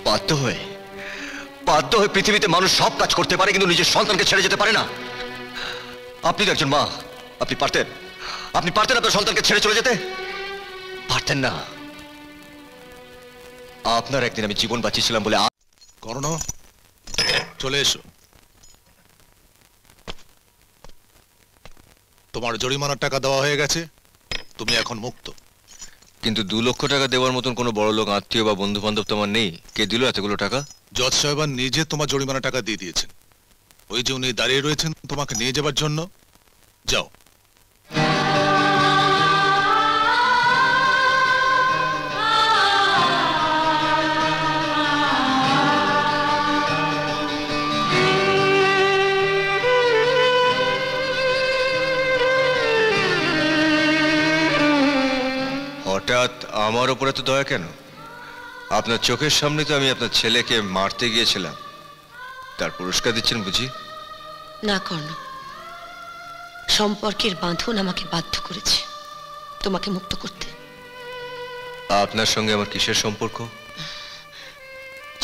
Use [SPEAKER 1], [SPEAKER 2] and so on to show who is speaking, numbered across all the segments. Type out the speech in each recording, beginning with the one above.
[SPEAKER 1] বাধ্য হয়ে পৃথিবীতে মানুষ সব কাজ করতে পারে, কিন্তু নিজের সন্তানকে ছেড়ে যেতে পারে না। আপনি তো একজন মা, আপনি পারতেন আপনার সন্তানকে ছেড়ে চলে যেতে? পারতেন না। আপনার একদিন আমি জীবন বাঁচিয়েছিলাম বলে।
[SPEAKER 2] কর্ণ, চলে এসো। তোমার জরিমানার টাকা দেওয়া হয়ে গেছে, তুমি এখন মুক্ত।
[SPEAKER 1] কিন্তু 2 লক্ষ টাকা দেওয়ার মতন কোনো বড় লোক আত্মীয় বা বন্ধু বান্ধব তোমার নেই। কে দিল এতগুলো টাকা?
[SPEAKER 2] জজ সাহেবান নিজে তোমার জরিমানা টাকা দিয়ে দিয়েছেন। ওই যে উনি দাঁড়িয়ে রয়েছেন তোমাকে নিয়ে যাবার জন্য। যাও।
[SPEAKER 1] হঠাৎ আমার উপরে তো দয়া কেন? আপনার চোখের সামনে তো আমি আপনার ছেলেকে মারতে গিয়েছিলাম, তার পুরস্কার দিচ্ছেন বুঝি?
[SPEAKER 3] না কর্ণ, সম্পর্কের বাঁধন আমাকে বাধ্য করেছে তোমাকে মুক্ত করতে।
[SPEAKER 1] আপনার সঙ্গে আমার কিসের সম্পর্ক?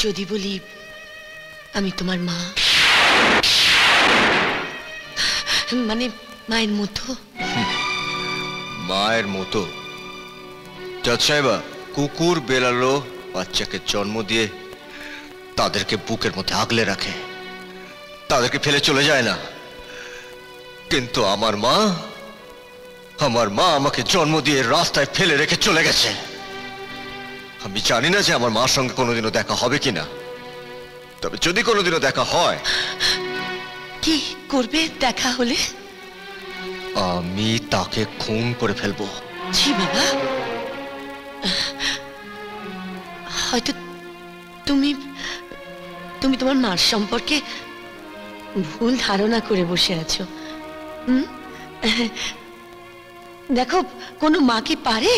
[SPEAKER 3] যদি বলি আমি তোমার মা, মানে মায়ের মতো।
[SPEAKER 1] মায়ের মতো? জজ সাহেবা, কুকুর বেড়ালো বাচ্চাকে জন্ম দিয়ে তাদেরকে বুকের মধ্যে আগলে রাখে, তাদেরকে ফেলে চলে যায় না। কিন্তু আমার মা আমাকে জন্ম দিয়ে রাস্তায় ফেলে রেখে চলে গেছে। আমি জানি না যে আমার মার সঙ্গে কোনোদিনও দেখা হবে কিনা, তবে যদি কোনোদিনও দেখা হয়।
[SPEAKER 3] কি করবে দেখা হলে?
[SPEAKER 1] আমি তাকে খুন করে ফেলবো।
[SPEAKER 3] জি বাবা, হয়তো তুমি তোমার মার সম্পর্কে ভুল ধারণা করে বসে আছো। দেখো, কোনো মা কি পারে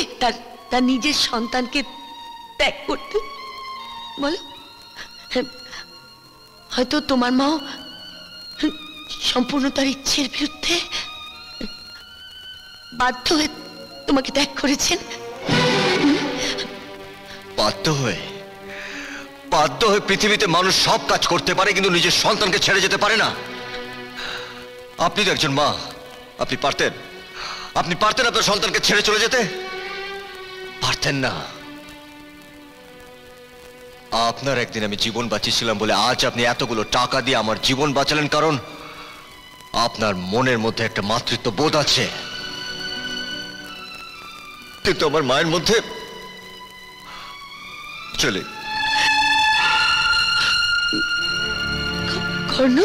[SPEAKER 3] তার নিজের সন্তানকে ত্যাগ করতে? বলো। হয়তো তোমার মাও সম্পূর্ণ তার ইচ্ছের বিরুদ্ধে বাধ্য হয়ে তোমাকে ত্যাগ করেছেন।
[SPEAKER 1] বাধ্য হয়ে পৃথিবীতে মানুষ সব কাজ করতে পারে, কিন্তু নিজের সন্তানকে ছেড়ে যেতে পারে না। আপনি তো একজন মা, আপনি পারতেন আপনার সন্তানকে ছেড়ে চলে যেতে? পারতেন না। আপনার একদিন আমি জীবন বাঁচিয়েছিলাম বলে আজ আপনি এতগুলো টাকা দিয়ে আমার জীবন বাঁচালেন, কারণ আপনার মনের মধ্যে একটা মাতৃত্ব বোধ আছে। কিন্তু আমার মায়ের মধ্যে চলে।
[SPEAKER 3] কর্ণ,